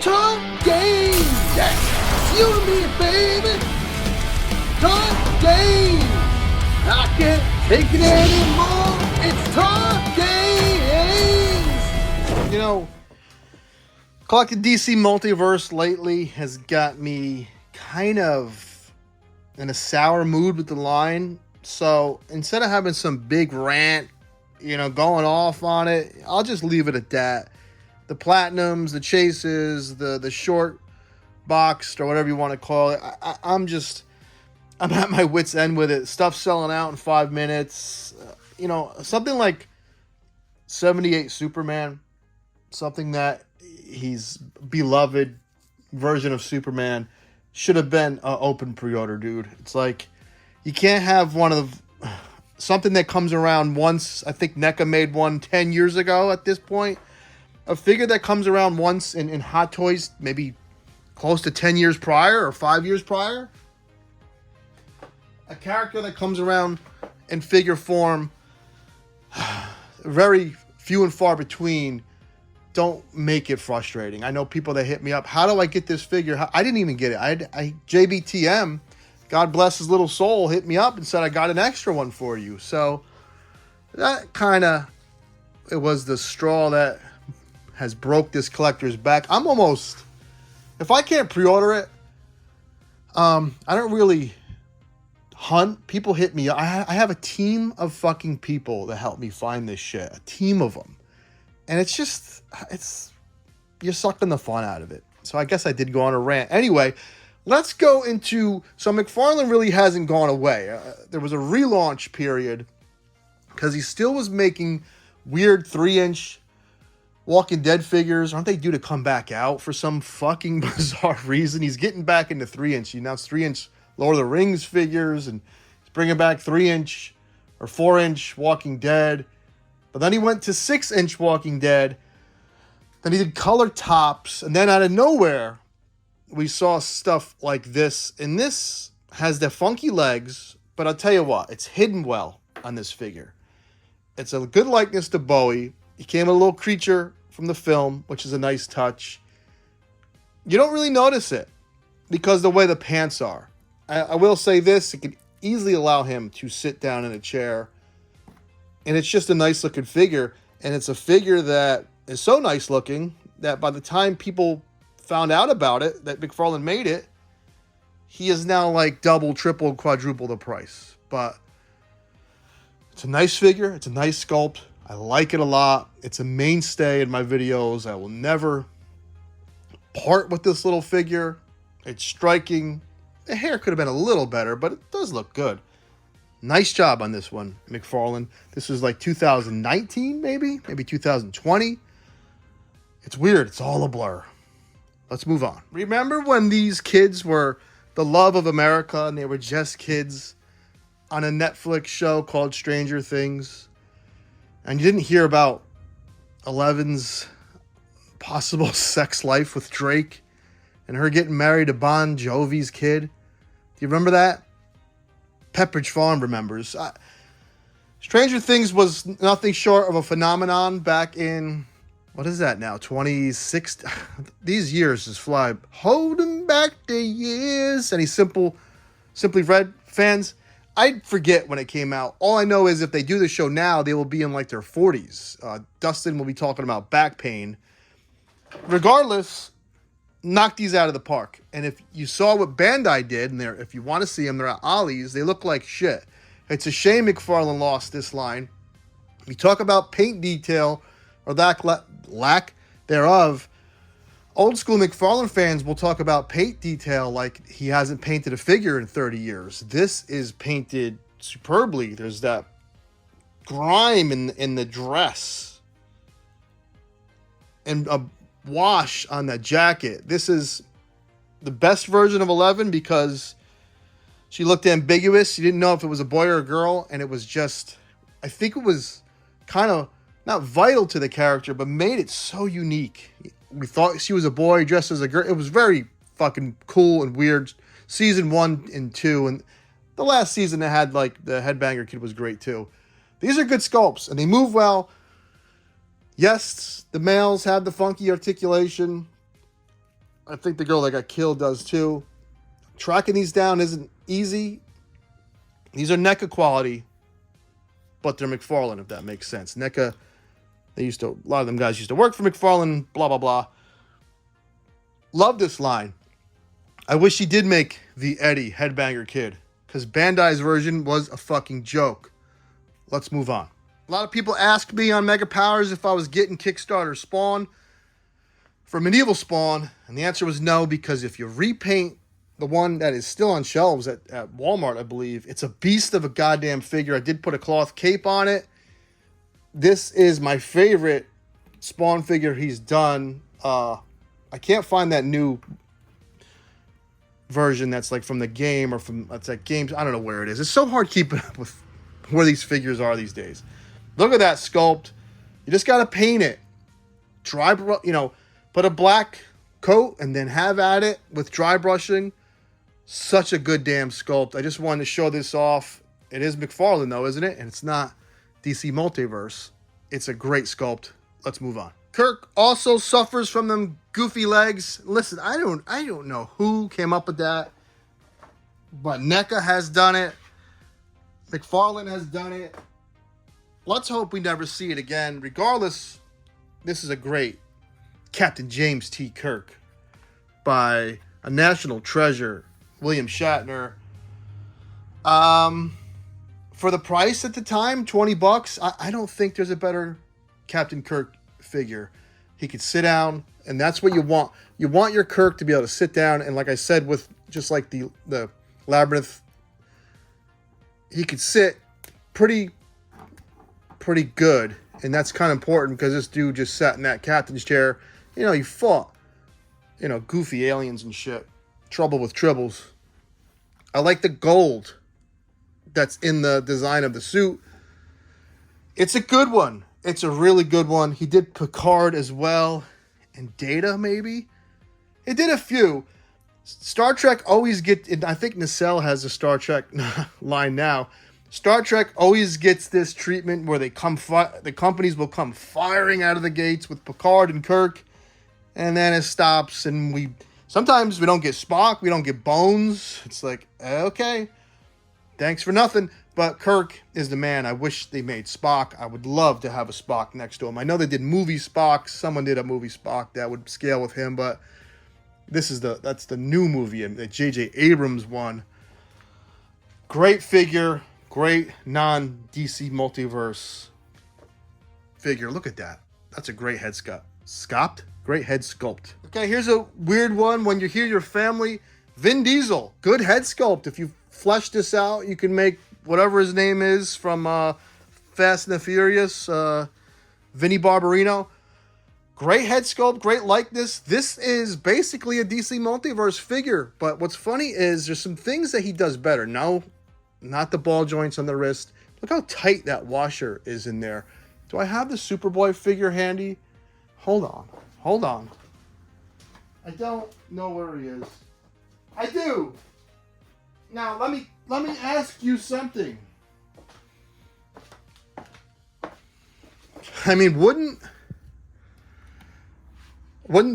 Talk game. Yeah. It's you and me, baby. Talk game. I can't take it anymore. It's talk games. You know, collecting DC Multiverse lately has got me kind of in a sour mood with the line. So instead of having some big rant, going off on it, I'll just leave it at that. The platinums, the chases, the short boxed, or whatever you want to call it. I'm at my wit's end with it. Stuff selling out in 5 minutes. Something like 78 Superman. Something that he's beloved version of Superman should have been an open pre-order, dude. It's like you can't have something that comes around once. I think NECA made one 10 years ago at this point. A figure that comes around once in Hot Toys, maybe close to 10 years prior or 5 years prior. A character that comes around in figure form, very few and far between. Don't make it frustrating. I know people that hit me up. How do I get this figure? I didn't even get it. JBTM, God bless his little soul, hit me up and said, I got an extra one for you. So that it was the straw that has broke this collector's back. I'm almost, if I can't pre-order it, I don't really hunt. People hit me. I have a team of fucking people that help me find this shit. A team of them. And you're sucking the fun out of it. So I guess I did go on a rant. Anyway, let's go into, so McFarlane really hasn't gone away. There was a relaunch period because he still was making weird 3-inch Walking Dead figures. Aren't they due to come back out for some fucking bizarre reason? He's getting back into 3-inch. He announced 3-inch Lord of the Rings figures, and he's bringing back 3-inch or 4-inch Walking Dead. But then he went to 6-inch Walking Dead. Then he did color tops. And then out of nowhere, we saw stuff like this. And this has the funky legs. But I'll tell you what, it's hidden well on this figure. It's a good likeness to Bowie. He came a little creature from the film, which is a nice touch. You don't really notice it because the way the pants are. I will say this, it could easily allow him to sit down in a chair. And it's just a nice looking figure. And it's a figure that is so nice looking that by the time people found out about it, that McFarlane made it, he is now like double, triple, quadruple the price. But it's a nice figure. It's a nice sculpt. I like it a lot. It's a mainstay in my videos. I will never part with this little figure. It's striking. The hair could have been a little better, but it does look good. Nice job on this one, McFarlane. This was like 2019, maybe 2020. It's weird. It's all a blur. Let's move on. Remember when these kids were the love of America and they were just kids on a Netflix show called Stranger Things? And you didn't hear about Eleven's possible sex life with Drake and her getting married to Bon Jovi's kid. Do you remember that? Pepperidge Farm remembers. Stranger Things was nothing short of a phenomenon back in, what is that now, 26? These years just fly. Holding back the years. Any Simply Red fans? I forget when it came out. All I know is if they do the show now, they will be in like their 40s. Dustin will be talking about back pain. Regardless, knock these out of the park. And if you saw what Bandai did, and if you want to see them, they're at Ollie's, they look like shit. It's a shame McFarlane lost this line. We talk about paint detail, or that lack thereof. Old school McFarlane fans will talk about paint detail like he hasn't painted a figure in 30 years. This is painted superbly. There's that grime in the dress and a wash on the jacket. This is the best version of 11 because she looked ambiguous. You didn't know if it was a boy or a girl, and it was just, I think it was kind of not vital to the character, but made it so unique. We thought she was a boy dressed as a girl. It was very fucking cool and weird. Season 1 and 2, and the last season that had like the headbanger kid was great too. These are good sculpts and they move well. Yes, the males have the funky articulation. I think the girl that got killed does too. Tracking these down isn't easy. These are NECA quality, but they're McFarlane, if that makes sense. NECA, a lot of them guys used to work for McFarlane, blah, blah, blah. Love this line. I wish he did make the Eddie Headbanger Kid, because Bandai's version was a fucking joke. Let's move on. A lot of people asked me on Mega Powers if I was getting Kickstarter Spawn for Medieval Spawn, and the answer was no, because if you repaint the one that is still on shelves at Walmart, I believe, it's a beast of a goddamn figure. I did put a cloth cape on it. This is my favorite Spawn figure he's done. I can't find that new version that's like from the game or from it's like games. I don't know where it is. It's so hard keeping up with where these figures are these days. Look at that sculpt. You just got to paint it. Put a black coat and then have at it with dry brushing. Such a good damn sculpt. I just wanted to show this off. It is McFarlane though, isn't it? And it's not DC Multiverse. It's a great sculpt. Let's move on. Kirk also suffers from them goofy legs. Listen, I don't know who came up with that, but NECA has done it. McFarlane has done it. Let's hope we never see it again. Regardless, this is a great Captain James T. Kirk by a national treasure, William Shatner. For the price at the time, $20, I don't think there's a better Captain Kirk figure. He could sit down, and that's what you want. You want your Kirk to be able to sit down, and like I said, with just like the Labyrinth, he could sit pretty good, and that's kind of important because this dude just sat in that captain's chair. He fought, goofy aliens and shit. Trouble with tribbles. I like the gold that's in the design of the suit. It's a good one. It's a really good one. He did Picard as well. And Data, maybe? It did a few. Star Trek always I think Nacelle has a Star Trek line now. Star Trek always gets this treatment where the companies will come firing out of the gates with Picard and Kirk. And then it stops, and sometimes we don't get Spock, we don't get Bones. It's like, okay, thanks for nothing. But Kirk is the man. I wish they made Spock. I would love to have a Spock next to him. I know they did movie Spock. Someone did a movie Spock that would scale with him, but that's the new movie, and the J.J. Abrams one. Great figure, great non-DC Multiverse figure. Look at that. That's a great head sculpt. Great head sculpt. Okay, here's a weird one. When you hear your family, Vin Diesel. Good head sculpt. If you flesh this out, you can make whatever his name is from Fast and the Furious, Vinnie Barbarino. Great head sculpt, great likeness. This is basically a DC Multiverse figure. But what's funny is there's some things that he does better. No, not the ball joints on the wrist. Look how tight that washer is in there. Do I have the Superboy figure handy? Hold on. I don't know where he is. I do. Now, let me ask you something. I mean, wouldn't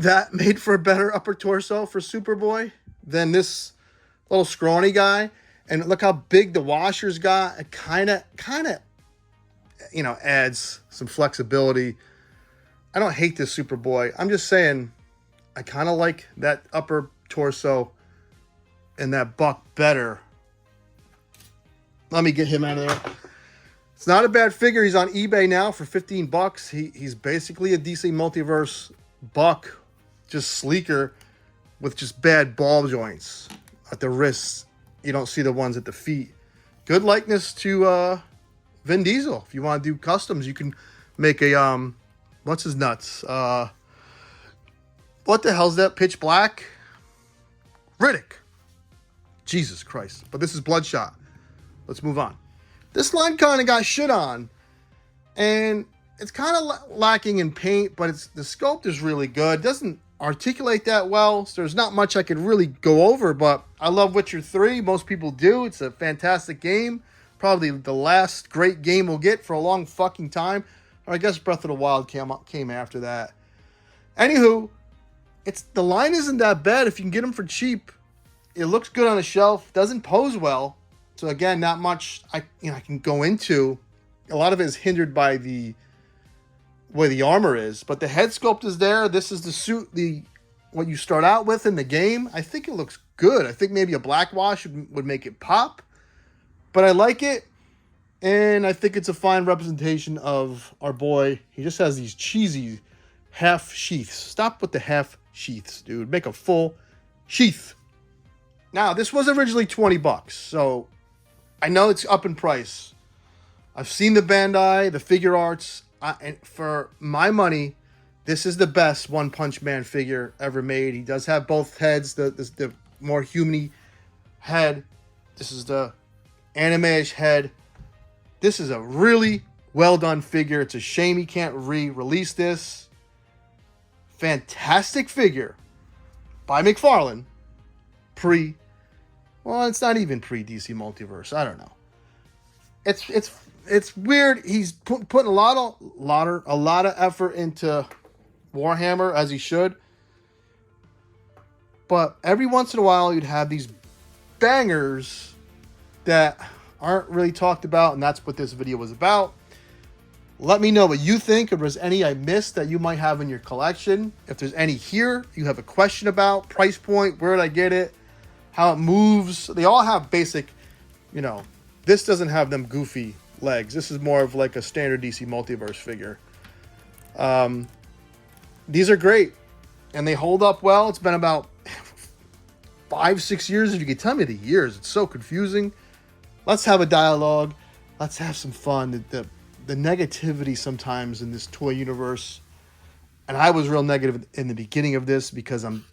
that made for a better upper torso for Superboy than this little scrawny guy? And look how big the washers got. It kind of adds some flexibility. I don't hate this Superboy. I'm just saying I kind of like that upper torso and that buck better. Let me get him out of there. It's not a bad figure. He's on eBay now for $15. He's basically a DC Multiverse buck, just sleeker with just bad ball joints at the wrists. You don't see the ones at the feet. Good likeness to Vin Diesel. If you want to do customs, you can make a what's his nuts? What the hell's that? Pitch Black? Riddick. Jesus Christ. But this is Bloodshot. Let's move on. This line kind of got shit on. And it's kind of lacking in paint, but the sculpt is really good. Doesn't articulate that well, so there's not much I could really go over, but I love Witcher 3. Most people do. It's a fantastic game. Probably the last great game we'll get for a long fucking time. Or I guess Breath of the Wild came after that. Anywho, the line isn't that bad if you can get them for cheap. It looks good on the shelf. Doesn't pose well. So again, not much I can go into. A lot of it is hindered by the way the armor is, but the head sculpt is there. This is the suit, what you start out with in the game. I think it looks good. I think maybe a black wash would make it pop, but I like it, and I think it's a fine representation of our boy. He just has these cheesy half sheaths. Stop with the half sheaths, dude. Make a full sheath. Now, this was originally $20, so I know it's up in price. I've seen the Bandai, the figure arts, and for my money, this is the best One Punch Man figure ever made. He does have both heads, the more human-y head. This is the anime-ish head. This is a really well-done figure. It's a shame he can't re-release this. Fantastic figure by McFarlane. Well, it's not even pre-DC Multiverse. I don't know. It's weird. He's putting a lot of effort into Warhammer, as he should. But every once in a while, you'd have these bangers that aren't really talked about, and that's what this video was about. Let me know what you think. If there's any I missed that you might have in your collection. If there's any here you have a question about, price point, where did I get it, how it moves. They all have basic, this doesn't have them goofy legs. This is more of like a standard DC Multiverse figure. These are great, and they hold up well. It's been about 5-6 years. If you could tell me the years, it's so confusing. Let's have a dialogue. Let's have some fun. The negativity sometimes in this toy universe, and I was real negative in the beginning of this because I'm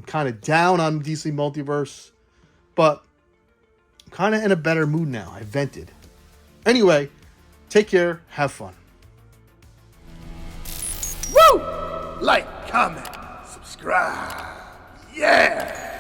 kind of down on DC Multiverse, but I'm kind of in a better mood now. I vented. Anyway, take care. Have fun. Woo! Like, comment, subscribe. Yeah!